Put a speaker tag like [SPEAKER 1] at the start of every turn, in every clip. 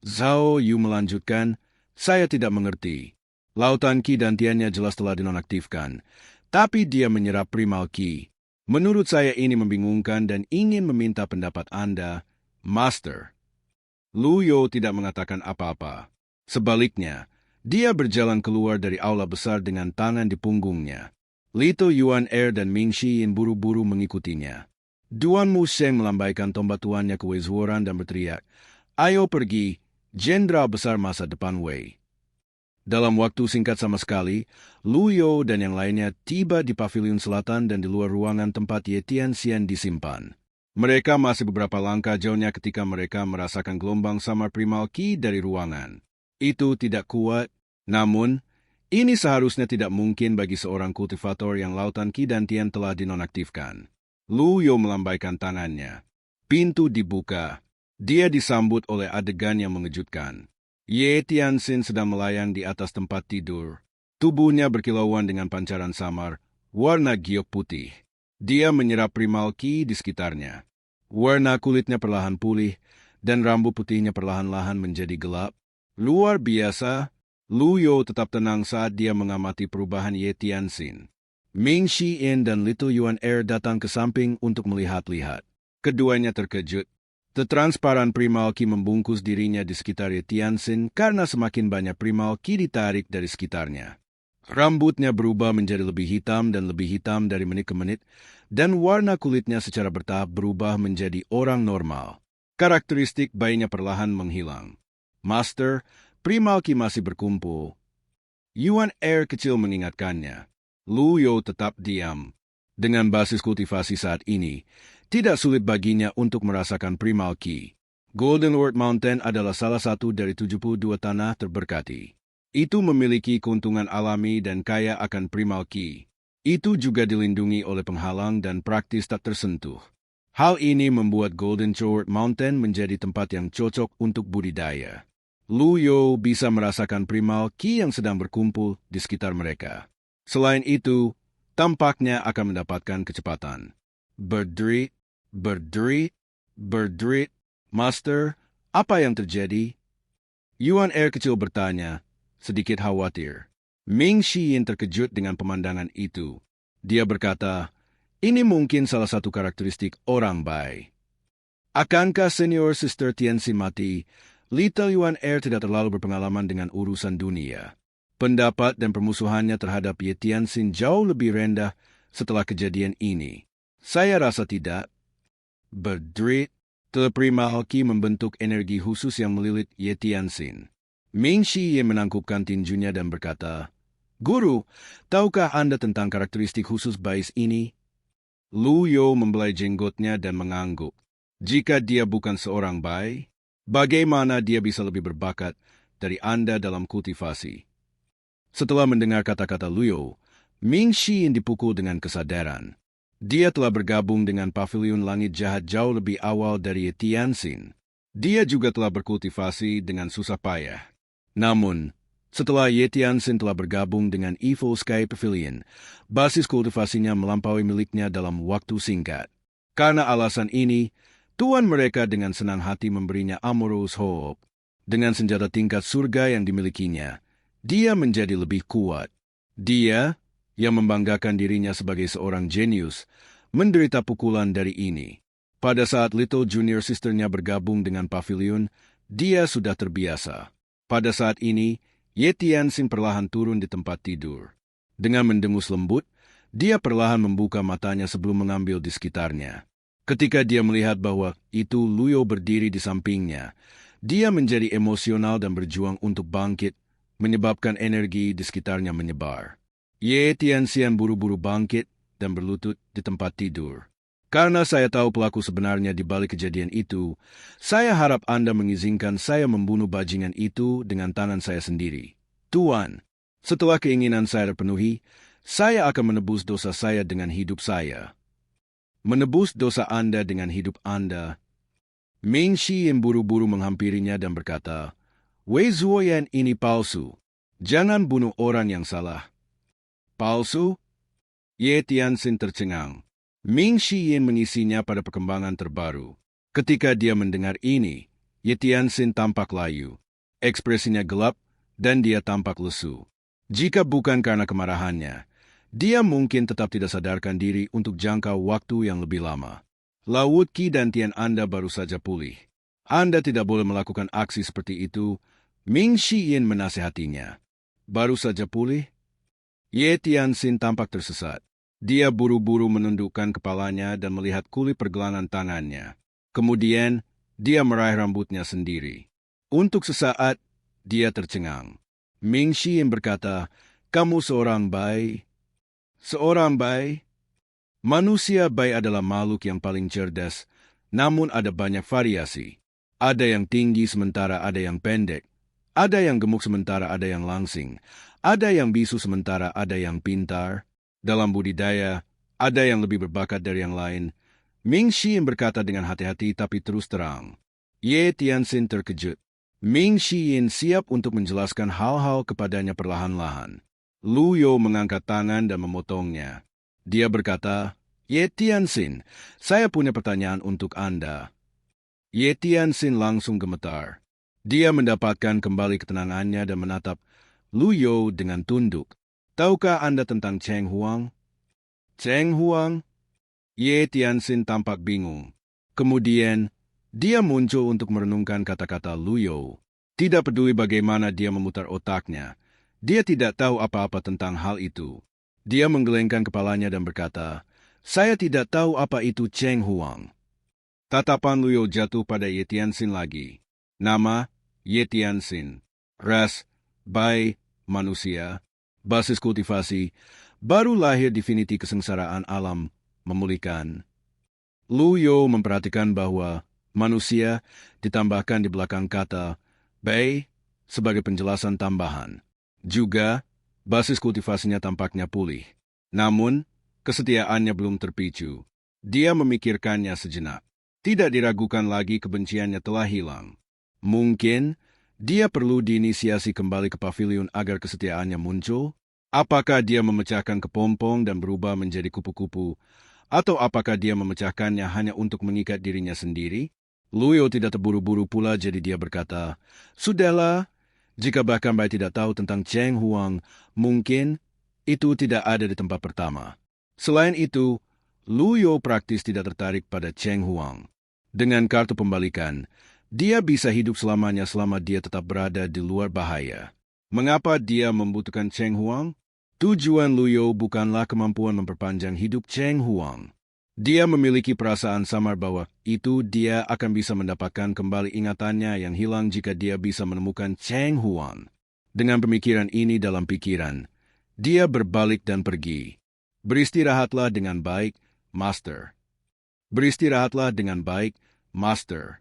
[SPEAKER 1] Zhao Yu melanjutkan, saya tidak mengerti. Lautan Qi dan Tiannya jelas telah dinonaktifkan, tapi dia menyerap primal Qi. Menurut saya ini membingungkan dan ingin meminta pendapat Anda, Master. Lu Yo tidak mengatakan apa-apa. Sebaliknya, dia berjalan keluar dari aula besar dengan tangan di punggungnya. Lito Yuan Er dan Ming Xiyin buru-buru mengikutinya. Duan Mu Sheng melambaikan tombak tuannya ke Wei Zuoran dan berteriak, "Ayo pergi, Jenderal Besar Masa Depan Wei." Dalam waktu singkat sama sekali, Lu Yo dan yang lainnya tiba di pavilion selatan dan di luar ruangan tempat Ye Tianxian disimpan. Mereka masih beberapa langkah jauhnya ketika mereka merasakan gelombang samar primal Qi dari ruangan. Itu tidak kuat, namun ini seharusnya tidak mungkin bagi seorang kultivator yang lautan Qi dan Tian telah dinonaktifkan. Lu Yo melambaikan tangannya. Pintu dibuka. Dia disambut oleh adegan yang mengejutkan. Ye Tianxin sedang melayang di atas tempat tidur. Tubuhnya berkilauan dengan pancaran samar, warna giok putih. Dia menyerap primal Qi di sekitarnya. Warna kulitnya perlahan pulih, dan rambut putihnya perlahan-lahan menjadi gelap. Luar biasa, Lu Yo tetap tenang saat dia mengamati perubahan Ye Tianxin. Ming Xiyin dan Little Yuan Er datang ke samping untuk melihat-lihat. Keduanya terkejut. Transparan primal Qi membungkus dirinya di sekitar Ye Tianxin karena semakin banyak primal Qi ditarik dari sekitarnya. Rambutnya berubah menjadi lebih hitam dan lebih hitam dari menit ke menit, dan warna kulitnya secara bertahap berubah menjadi orang normal. Karakteristik bayinya perlahan menghilang. Master, primal Qi masih berkumpul. Yuan Er kecil mengingatkannya. Lu Yo tetap diam. Dengan basis kultivasi saat ini, tidak sulit baginya untuk merasakan primal Qi. Golden Lord Mountain adalah salah satu dari 72 tanah terberkati. Itu memiliki keuntungan alami dan kaya akan primal Qi. Itu juga dilindungi oleh penghalang dan praktis tak tersentuh. Hal ini membuat Golden Lord Mountain menjadi tempat yang cocok untuk budidaya. Lu Yo bisa merasakan primal Qi yang sedang berkumpul di sekitar mereka. Selain itu, tampaknya akan mendapatkan kecepatan. Berderit, berderit, berderit. Master, apa yang terjadi? Yuan Er kecil bertanya, sedikit khawatir. Ming Xiyin terkejut dengan pemandangan itu. Dia berkata, ini mungkin salah satu karakteristik orang baik. Akankah senior Sister Tianxin mati? Little Yuan Er tidak terlalu berpengalaman dengan urusan dunia. Pendapat dan permusuhannya terhadap Ye Tianxin jauh lebih rendah setelah kejadian ini. Saya rasa tidak. Berderit, teleprimal Qi membentuk energi khusus yang melilit Ye Tianxin. Ming Xiyin menangkupkan tinjunya dan berkata, Guru, tahukah Anda tentang karakteristik khusus bais ini? Lu Yo membelai jenggotnya dan mengangguk. Jika dia bukan seorang bai, bagaimana dia bisa lebih berbakat dari Anda dalam kultivasi? Setelah mendengar kata-kata Lu Yo, Ming Xiyin dipukul dengan kesadaran. Dia telah bergabung dengan pavilion langit jahat jauh lebih awal dari Ye Tianxin. Dia juga telah berkultivasi dengan susah payah. Namun, setelah Ye Tianxin telah bergabung dengan Evil Sky Pavilion, basis kultivasinya melampaui miliknya dalam waktu singkat. Karena alasan ini, tuan mereka dengan senang hati memberinya Amorous Hope. Dengan senjata tingkat surga yang dimilikinya, dia menjadi lebih kuat. Dia, yang membanggakan dirinya sebagai seorang jenius, menderita pukulan dari ini. Pada saat Little Junior Sisternya bergabung dengan pavilion, dia sudah terbiasa. Pada saat ini, Ye Tianxin perlahan turun di tempat tidur. Dengan mendengus lembut, dia perlahan membuka matanya sebelum mengambil di sekitarnya. Ketika dia melihat bahwa itu Lu Yo berdiri di sampingnya, dia menjadi emosional dan berjuang untuk bangkit, menyebabkan energi di sekitarnya menyebar. Ye Tianxian buru-buru bangkit dan berlutut di tempat tidur. Karena saya tahu pelaku sebenarnya di balik kejadian itu, saya harap Anda mengizinkan saya membunuh bajingan itu dengan tangan saya sendiri. Tuan, setelah keinginan saya terpenuhi, saya akan menebus dosa saya dengan hidup saya. Menebus dosa Anda dengan hidup Anda. Ming Xiyin buru-buru menghampirinya dan berkata, Wei Zuoyan ini palsu. Jangan bunuh orang yang salah. Palsu? Ye Tianxin tercengang. Ming Xiyin mengisinya pada perkembangan terbaru. Ketika dia mendengar ini, Ye Tianxin tampak layu. Ekspresinya gelap dan dia tampak lesu. Jika bukan karena kemarahannya, dia mungkin tetap tidak sadarkan diri untuk jangka waktu yang lebih lama. Laut Qi dan Tian Anda baru saja pulih. Anda tidak boleh melakukan aksi seperti itu, Ming Xiyin menasehatinya. Baru saja pulih? Ye Tianxin tampak tersesat. Dia buru-buru menundukkan kepalanya dan melihat kulit pergelangan tangannya. Kemudian, dia meraih rambutnya sendiri. Untuk sesaat, dia tercengang. Ming Xiyin berkata, "Kamu seorang bai." Seorang bai? Manusia bai adalah makhluk yang paling cerdas, namun ada banyak variasi. Ada yang tinggi sementara ada yang pendek. Ada yang gemuk sementara ada yang langsing. Ada yang bisu sementara ada yang pintar. Dalam budidaya, ada yang lebih berbakat dari yang lain. Ming Xiyin berkata dengan hati-hati tapi terus terang. Ye Tianxin terkejut. Ming Xiyin siap untuk menjelaskan hal-hal kepadanya perlahan-lahan. Lu You mengangkat tangan dan memotongnya. Dia berkata, "Ye Tianxin, saya punya pertanyaan untuk Anda." Ye Tianxin langsung gemetar. Dia mendapatkan kembali ketenangannya dan menatap Lu You dengan tunduk. "Tahukah Anda tentang Cheng Huang?" "Cheng Huang?" Ye Tianxin tampak bingung. Kemudian, dia muncul untuk merenungkan kata-kata Lu You. Tidak peduli bagaimana dia memutar otaknya, dia tidak tahu apa-apa tentang hal itu. Dia menggelengkan kepalanya dan berkata, "Saya tidak tahu apa itu Cheng Huang." Tatapan Lu You jatuh pada Ye Tianxin lagi. Nama, Ye Tianxin. Ras, bai, manusia. Basis kultivasi, baru lahir diviniti kesengsaraan alam, memulihkan. Lu You memperhatikan bahwa manusia ditambahkan di belakang kata bai sebagai penjelasan tambahan. Juga, basis kultivasinya tampaknya pulih. Namun, kesetiaannya belum terpicu. Dia memikirkannya sejenak. Tidak diragukan lagi kebenciannya telah hilang. Mungkin, dia perlu diinisiasi kembali ke pavilion agar kesetiaannya muncul? Apakah dia memecahkan kepompong dan berubah menjadi kupu-kupu? Atau apakah dia memecahkannya hanya untuk mengikat dirinya sendiri? Lu You tidak terburu-buru pula jadi dia berkata, "Sudahlah, jika bahkan Bai tidak tahu tentang Cheng Huang, mungkin itu tidak ada di tempat pertama." Selain itu, Lu You praktis tidak tertarik pada Cheng Huang. Dengan kartu pembalikan, dia bisa hidup selamanya selama dia tetap berada di luar bahaya. Mengapa dia membutuhkan Cheng Huang? Tujuan Lu You bukanlah kemampuan memperpanjang hidup Cheng Huang. Dia memiliki perasaan samar bahwa itu dia akan bisa mendapatkan kembali ingatannya yang hilang jika dia bisa menemukan Cheng Huang. Dengan pemikiran ini dalam pikiran, dia berbalik dan pergi. "Beristirahatlah dengan baik, Master." "Beristirahatlah dengan baik, Master."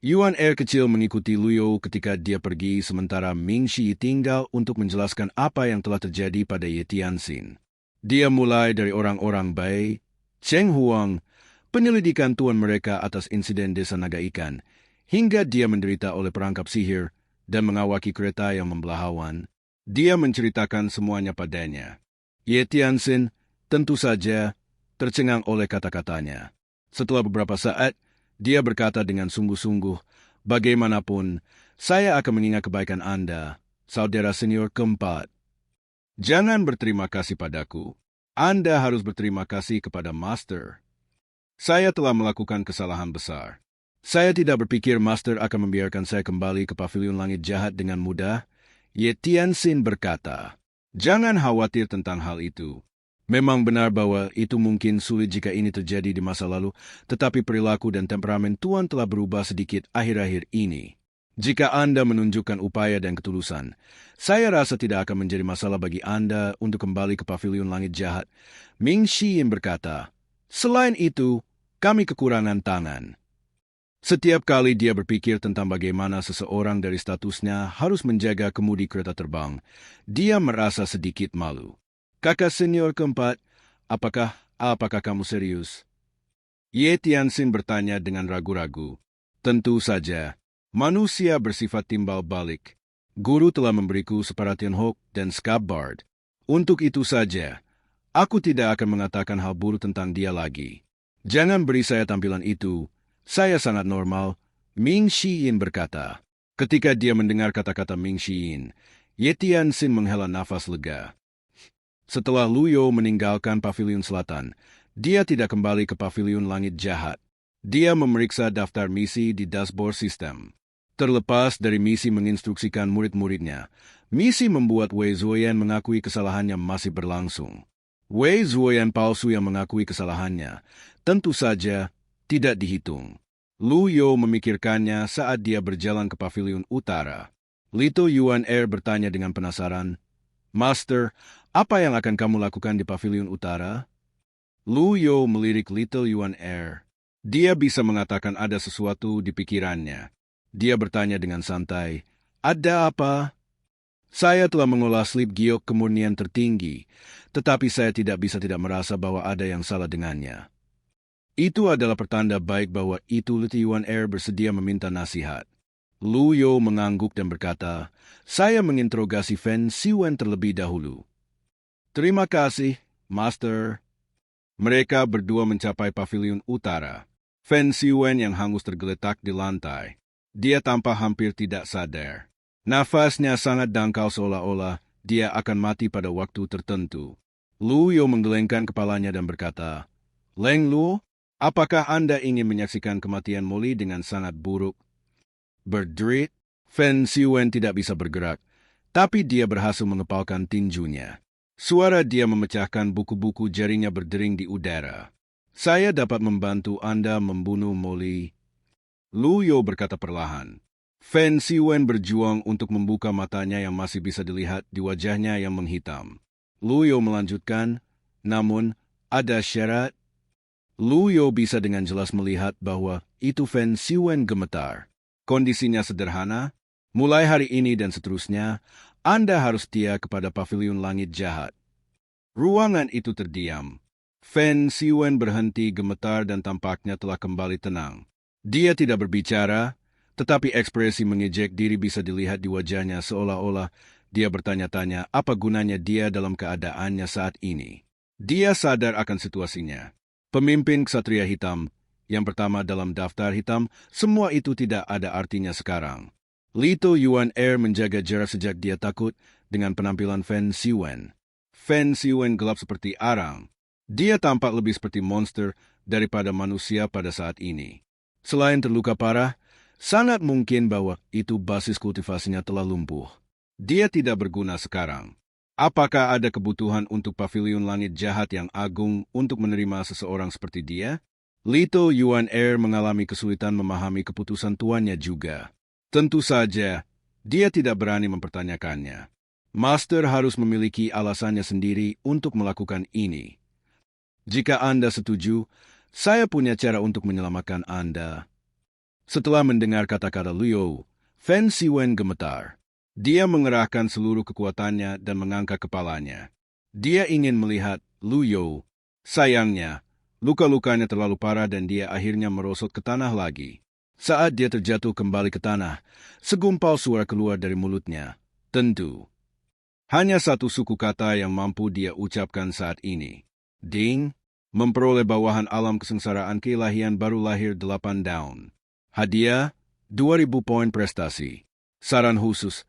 [SPEAKER 1] Yuan Er kecil mengikuti Lu You ketika dia pergi sementara Ming Xi tinggal untuk menjelaskan apa yang telah terjadi pada Ye Tianxin. Dia mulai dari orang-orang Bai, Cheng Huang, penyelidikan tuan mereka atas insiden desa naga ikan, hingga dia menderita oleh perangkap sihir dan mengawaki kereta yang membelahawan. Dia menceritakan semuanya padanya. Ye Tianxin tentu saja tercengang oleh kata-katanya. Setelah beberapa saat, dia berkata dengan sungguh-sungguh, "Bagaimanapun, saya akan mengingat kebaikan Anda, saudara senior keempat. Jangan berterima kasih padaku. Anda harus berterima kasih kepada Master. Saya telah melakukan kesalahan besar. Saya tidak berpikir Master akan membiarkan saya kembali ke pavilion langit jahat dengan mudah." Ye Tianxin berkata, "Jangan khawatir tentang hal itu. Memang benar bahwa itu mungkin sulit jika ini terjadi di masa lalu, tetapi perilaku dan temperamen Tuan telah berubah sedikit akhir-akhir ini. Jika Anda menunjukkan upaya dan ketulusan, saya rasa tidak akan menjadi masalah bagi Anda untuk kembali ke pavilion langit jahat." Ming Xiyin berkata, "Selain itu, kami kekurangan tangan." Setiap kali dia berpikir tentang bagaimana seseorang dari statusnya harus menjaga kemudi kereta terbang, dia merasa sedikit malu. "Kakak senior keempat, apakah kamu serius?" Ye Tianxin bertanya dengan ragu-ragu. "Tentu saja. Manusia bersifat timbal balik. Guru telah memberiku seperhatian Hok dan Skabard. Untuk itu saja, aku tidak akan mengatakan hal buruk tentang dia lagi. Jangan beri saya tampilan itu. Saya sangat normal, Ming Shiyin berkata. Ketika dia mendengar kata-kata Ming Shiyin, Ye Tianxin menghela nafas lega. Setelah Lu You meninggalkan paviliun selatan, dia tidak kembali ke paviliun langit jahat. Dia memeriksa daftar misi di dashboard sistem. Terlepas dari misi menginstruksikan murid-muridnya, misi membuat Wei Zuoyan mengakui kesalahannya masih berlangsung. Wei Zuoyan palsu yang mengakui kesalahannya tentu saja tidak dihitung. Lu You memikirkannya saat dia berjalan ke paviliun utara. Lito Yuan Er bertanya dengan penasaran, "Master, apa yang akan kamu lakukan di paviliun utara?" Lu You melirik Lito Yuan Er. Dia bisa mengatakan ada sesuatu di pikirannya. Dia bertanya dengan santai, "Ada apa?" "Saya telah mengolah slip giok kemurnian tertinggi, tetapi saya tidak bisa tidak merasa bahwa ada yang salah dengannya." Itu adalah pertanda baik bahwa itu Lito Yuan Er bersedia meminta nasihat. Lu You mengangguk dan berkata, "Saya menginterogasi Fen Siwen terlebih dahulu." "Terima kasih, Master." Mereka berdua mencapai paviliun utara. Fen Siwen yang hangus tergeletak di lantai. Dia tampak hampir tidak sadar. Nafasnya sangat dangkal seolah-olah dia akan mati pada waktu tertentu. Lu You menggelengkan kepalanya dan berkata, "Leng Luo, apakah Anda ingin menyaksikan kematian Molly dengan sangat buruk?" Berderit, Fen Siwen tidak bisa bergerak, tapi dia berhasil mengepalkan tinjunya. Suara dia memecahkan buku-buku jaringnya berdering di udara. "Saya dapat membantu Anda membunuh Molly." Lu You berkata perlahan. Fen Siwen berjuang untuk membuka matanya yang masih bisa dilihat di wajahnya yang menghitam. Lu You melanjutkan, "Namun, ada syarat." Lu You bisa dengan jelas melihat bahwa itu Fen Siwen gemetar. "Kondisinya sederhana. Mulai hari ini dan seterusnya, Anda harus setia kepada paviliun langit jahat." Ruangan itu terdiam. Fen Siwen berhenti gemetar dan tampaknya telah kembali tenang. Dia tidak berbicara, tetapi ekspresi mengejek diri bisa dilihat di wajahnya seolah-olah dia bertanya-tanya apa gunanya dia dalam keadaannya saat ini. Dia sadar akan situasinya. Pemimpin Ksatria Hitam, yang pertama dalam daftar hitam, semua itu tidak ada artinya sekarang. Lito Yuan Er menjaga jarak sejak dia takut dengan penampilan Fen Siwen. Fen Siwen gelap seperti arang. Dia tampak lebih seperti monster daripada manusia pada saat ini. Selain terluka parah, sangat mungkin bahwa itu basis kultivasinya telah lumpuh. Dia tidak berguna sekarang. Apakah ada kebutuhan untuk paviliun langit jahat yang agung untuk menerima seseorang seperti dia? Lito Yuan Er mengalami kesulitan memahami keputusan tuannya juga. Tentu saja, dia tidak berani mempertanyakannya. Master harus memiliki alasannya sendiri untuk melakukan ini. "Jika Anda setuju, saya punya cara untuk menyelamatkan Anda." Setelah mendengar kata-kata Lu You, Fen Siwen gemetar. Dia mengerahkan seluruh kekuatannya dan mengangkat kepalanya. Dia ingin melihat Lu You. Sayangnya, luka-lukanya terlalu parah dan dia akhirnya merosot ke tanah lagi. Saat dia terjatuh kembali ke tanah, segumpal suara keluar dari mulutnya. Tentu. Hanya satu suku kata yang mampu dia ucapkan saat ini. "Ding." Memperoleh bawahan alam kesengsaraan keilahian baru lahir 8 daun. Hadiah, 2.000 poin prestasi. Saran khusus,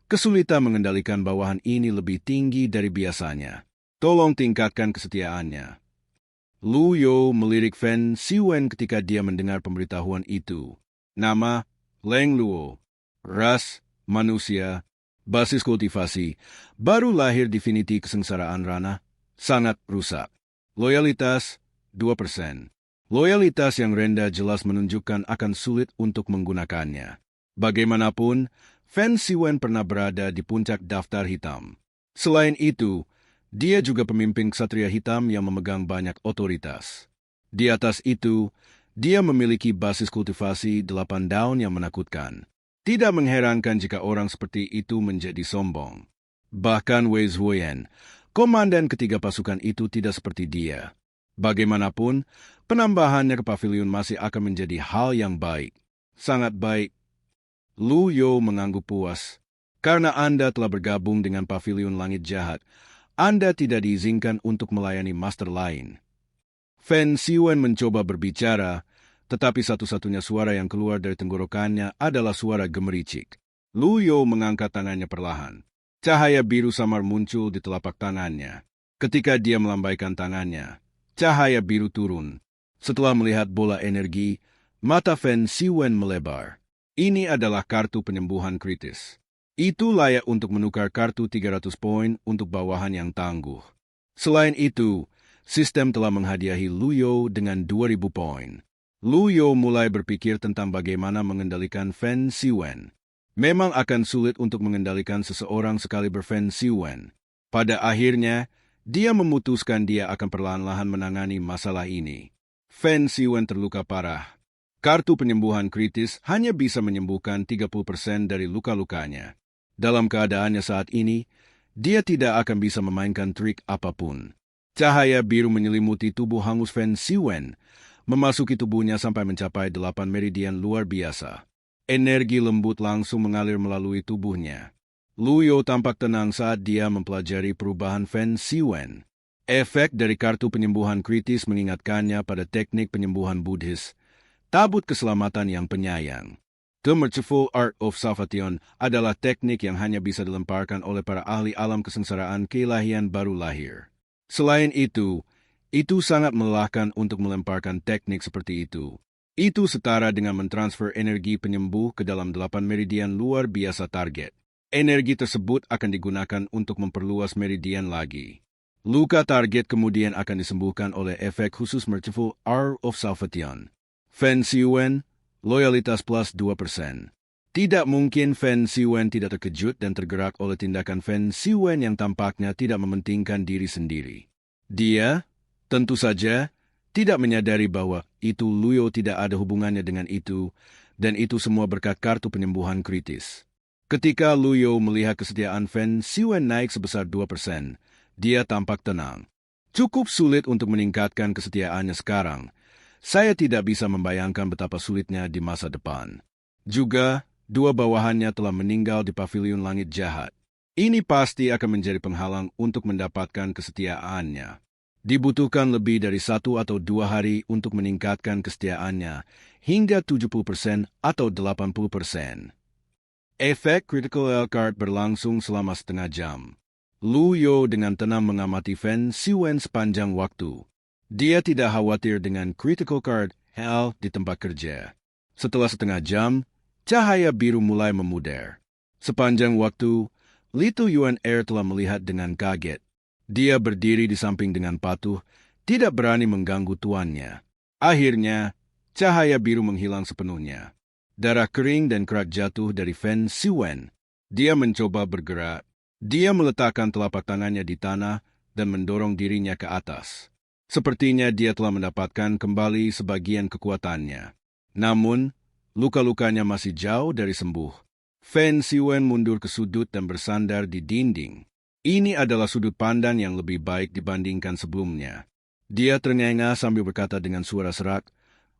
[SPEAKER 1] kesulitan mengendalikan bawahan ini lebih tinggi dari biasanya. Tolong tingkatkan kesetiaannya. Lu You melirik Fen Siwen ketika dia mendengar pemberitahuan itu. Nama, Leng Luo. Ras, manusia. Basis kultivasi, baru lahir Divinity kesengsaraan ranah, sangat rusak. Loyalitas, 2%. Loyalitas yang rendah jelas menunjukkan akan sulit untuk menggunakannya. Bagaimanapun, Fen Siwen pernah berada di puncak daftar hitam. Selain itu, dia juga pemimpin Ksatria Hitam yang memegang banyak otoritas. Di atas itu, dia memiliki basis kultivasi 8 daun yang menakutkan. Tidak mengherankan jika orang seperti itu menjadi sombong. Bahkan Wei Zuoyan, komandan ketiga pasukan itu tidak seperti dia. Bagaimanapun, penambahannya ke paviliun masih akan menjadi hal yang baik. Sangat baik. Lu You mengangguk puas. Karena Anda telah bergabung dengan paviliun langit jahat, Anda tidak diizinkan untuk melayani master lain. Fen Siwen mencoba berbicara, tetapi satu-satunya suara yang keluar dari tenggorokannya adalah suara gemericik. Lu Yo mengangkat tangannya perlahan. Cahaya biru samar muncul di telapak tangannya. Ketika dia melambaikan tangannya, cahaya biru turun. Setelah melihat bola energi, mata Fen Siwen melebar. Ini adalah kartu penyembuhan kritis. Itu layak untuk menukar kartu 300 poin untuk bawahan yang tangguh. Selain itu, sistem telah menghadiahi Lu Yo dengan 2.000 poin. Lu Yo mulai berpikir tentang bagaimana mengendalikan Fen Siwen. Memang akan sulit untuk mengendalikan seseorang sekali berfen Siwen. Pada akhirnya, dia memutuskan dia akan perlahan-lahan menangani masalah ini. Fen Siwen terluka parah. Kartu penyembuhan kritis hanya bisa menyembuhkan 30% dari luka-lukanya. Dalam keadaannya saat ini, dia tidak akan bisa memainkan trik apapun. Cahaya biru menyelimuti tubuh hangus Fen Siwen, memasuki tubuhnya sampai mencapai 8 meridian luar biasa. Energi lembut langsung mengalir melalui tubuhnya. Lu Yo tampak tenang saat dia mempelajari perubahan Fen Siwen. Efek dari kartu penyembuhan kritis mengingatkannya pada teknik penyembuhan Buddhis, tabut keselamatan yang penyayang. The Merciful Art of Salvation adalah teknik yang hanya bisa dilemparkan oleh para ahli alam kesengsaraan keilahian baru lahir. Selain itu sangat melelahkan untuk melemparkan teknik seperti itu. Itu setara dengan mentransfer energi penyembuh ke dalam 8 meridian luar biasa target. Energi tersebut akan digunakan untuk memperluas meridian lagi. Luka target kemudian akan disembuhkan oleh efek khusus Merciful Art of Salvation. Fen Siwen, loyalitas plus 2%. Tidak mungkin Fen Siwen tidak terkejut dan tergerak oleh tindakan Fen Siwen yang tampaknya tidak mementingkan diri sendiri. Dia, tentu saja, tidak menyadari bahwa itu Lu Yo tidak ada hubungannya dengan itu, dan itu semua berkat kartu penyembuhan kritis. Ketika Lu Yo melihat kesetiaan Fen Siwen naik sebesar 2%, dia tampak tenang. Cukup sulit untuk meningkatkan kesetiaannya sekarang. Saya tidak bisa membayangkan betapa sulitnya di masa depan. Juga, 2 bawahannya telah meninggal di pavilion langit jahat. Ini pasti akan menjadi penghalang untuk mendapatkan kesetiaannya. Dibutuhkan lebih dari 1 atau 2 hari untuk meningkatkan kesetiaannya hingga 70% atau 80%. Efek Critical Card berlangsung selama setengah jam. Lu Yo dengan tenang mengamati Fen Siwen sepanjang waktu. Dia tidak khawatir dengan Critical Card Hell di tempat kerja. Setelah setengah jam, cahaya biru mulai memudar. Sepanjang waktu, Litu Yuan Air telah melihat dengan kaget. Dia berdiri di samping dengan patuh, tidak berani mengganggu tuannya. Akhirnya, cahaya biru menghilang sepenuhnya. Darah kering dan kerak jatuh dari Fen Siwen. Dia mencoba bergerak. Dia meletakkan telapak tangannya di tanah dan mendorong dirinya ke atas. Sepertinya dia telah mendapatkan kembali sebagian kekuatannya. Namun, luka-lukanya masih jauh dari sembuh. Fen Siwen mundur ke sudut dan bersandar di dinding. Ini adalah sudut pandang yang lebih baik dibandingkan sebelumnya. Dia terngengah sambil berkata dengan suara serak,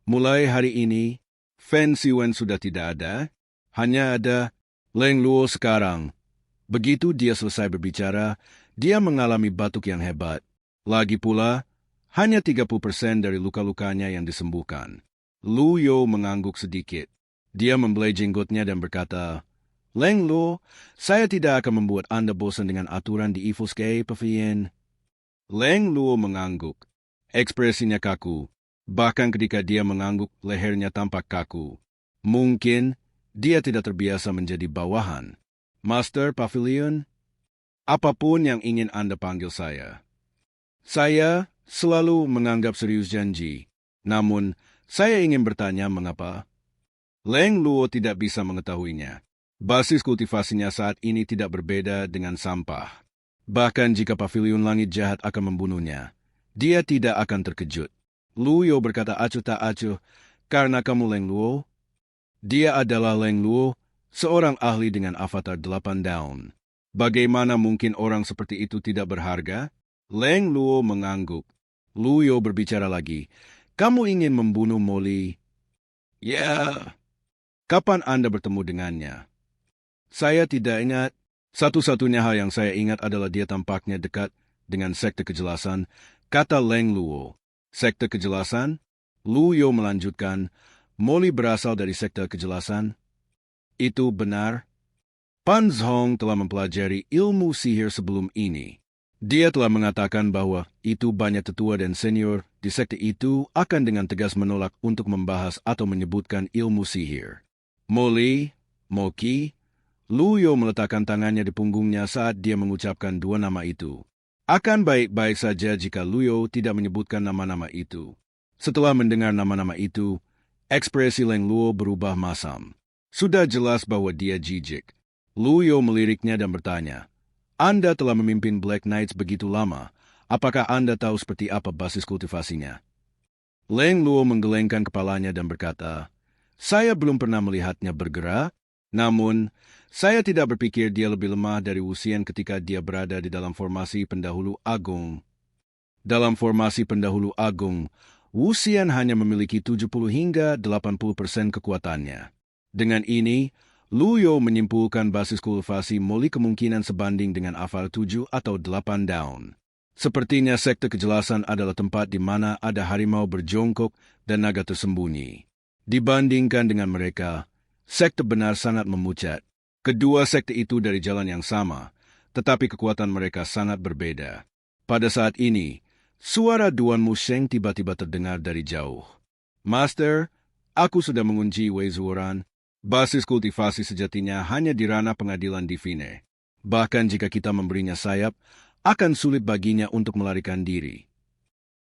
[SPEAKER 1] "Mulai hari ini, Fen Siwen sudah tidak ada, hanya ada Leng Luo sekarang." Begitu dia selesai berbicara, dia mengalami batuk yang hebat. Lagi pula, hanya 30% dari luka-lukanya yang disembuhkan. Lu Yo mengangguk sedikit. Dia membelai jenggotnya dan berkata, "Leng Luo, saya tidak akan membuat Anda bosan dengan aturan di Evil Sky Pavilion." Leng Luo mengangguk. Ekspresinya kaku. Bahkan ketika dia mengangguk, lehernya tampak kaku. Mungkin dia tidak terbiasa menjadi bawahan. "Master Pavilion, apapun yang ingin Anda panggil saya." Saya selalu menganggap serius janji. Namun, saya ingin bertanya mengapa. Leng Luo tidak bisa mengetahuinya. Basis kultivasinya saat ini tidak berbeda dengan sampah. Bahkan jika pavilion langit jahat akan membunuhnya, dia tidak akan terkejut. Lu Yo berkata acuh tak acuh, "Karena kamu Leng Luo?" Dia adalah Leng Luo, seorang ahli dengan avatar 8 daun. Bagaimana mungkin orang seperti itu tidak berharga? Leng Luo mengangguk. Lu Yo berbicara lagi, "Kamu ingin membunuh Molly?" "Ya." "Kapan Anda bertemu dengannya?" "Saya tidak ingat. Satu-satunya hal yang saya ingat adalah dia tampaknya dekat dengan sekte kejelasan," kata Leng Luo. "Sekte kejelasan?" Lu Yo melanjutkan, Molly berasal dari sekte kejelasan. Itu benar. Pan Zhong telah mempelajari ilmu sihir sebelum ini. Dia telah mengatakan bahwa itu banyak tetua dan senior di sekte itu akan dengan tegas menolak untuk membahas atau menyebutkan ilmu sihir. Molly, Moki, Lu Yo meletakkan tangannya di punggungnya saat dia mengucapkan dua nama itu. Akan baik-baik saja jika Lu Yo tidak menyebutkan nama-nama itu. Setelah mendengar nama-nama itu, ekspresi Leng Luo berubah masam. Sudah jelas bahwa dia jijik. Lu Yo meliriknya dan bertanya, Anda telah memimpin Black Knights begitu lama. Apakah Anda tahu seperti apa basis kultivasinya? Leng Luo menggelengkan kepalanya dan berkata, Saya belum pernah melihatnya bergerak, namun saya tidak berpikir dia lebih lemah dari Wuxian ketika dia berada di dalam formasi pendahulu agung. Dalam formasi pendahulu agung, Wuxian hanya memiliki 70 hingga 80% kekuatannya. Dengan ini, Lu Yo menyimpulkan basis kultivasi Molly kemungkinan sebanding dengan Aval 7 atau 8 daun. Sepertinya sekte kejelasan adalah tempat di mana ada harimau berjongkok dan naga tersembunyi. Dibandingkan dengan mereka, sekte benar sangat memucat. Kedua sekte itu dari jalan yang sama, tetapi kekuatan mereka sangat berbeda. Pada saat ini, suara Duan Musheng tiba-tiba terdengar dari jauh. Master, aku sudah mengunci Wei Zuoran. Basis kultivasi sejatinya hanya di ranah pengadilan divine. Bahkan jika kita memberinya sayap, akan sulit baginya untuk melarikan diri.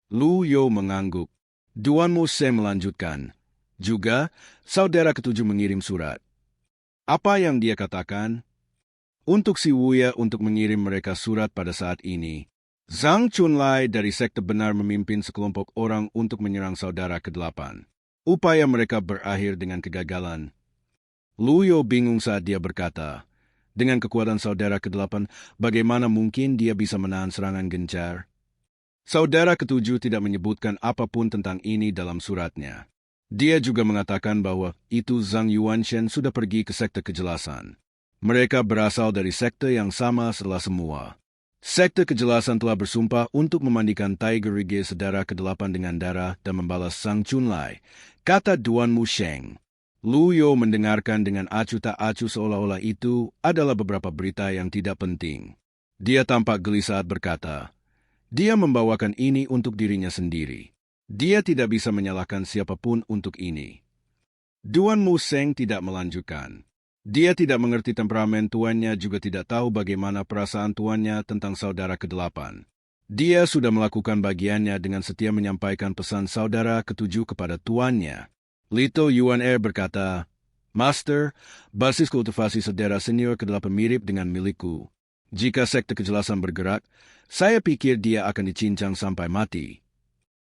[SPEAKER 1] Lu Yo mengangguk. Duan Musheng melanjutkan. Juga, saudara ketujuh mengirim surat. Apa yang dia katakan? Untuk si Wuya untuk mengirim mereka surat pada saat ini. Zhang Chunlai dari sekte benar memimpin sekelompok orang untuk menyerang saudara ke-8. Upaya mereka berakhir dengan kegagalan. Lu Yo bingung saat dia berkata, dengan kekuatan saudara ke-8, bagaimana mungkin dia bisa menahan serangan gencar? Saudara ke-7 tidak menyebutkan apapun tentang ini dalam suratnya. Dia juga mengatakan bahwa itu Zhang Yuanshen sudah pergi ke sekte kejelasan. Mereka berasal dari sekte yang sama setelah semua. Sekte kejelasan telah bersumpah untuk memandikan Tiger Rige saudara ke-8 dengan darah dan membalas Zhang Chunlai, kata Duan Musheng. Lu Yo mendengarkan dengan acuh tak acuh seolah-olah itu adalah beberapa berita yang tidak penting. Dia tampak geli saat berkata, dia membawakan ini untuk dirinya sendiri. Dia tidak bisa menyalahkan siapapun untuk ini. Duan Musheng tidak melanjutkan. Dia tidak mengerti temperamen tuannya juga tidak tahu bagaimana perasaan tuannya tentang saudara ke-8. Dia sudah melakukan bagiannya dengan setia menyampaikan pesan saudara ke-7 kepada tuannya. Lito Yuan berkata, Master, basis kultivasi saudara senior ke-8 mirip dengan milikku. Jika sekte kejelasan bergerak, saya pikir dia akan dicincang sampai mati.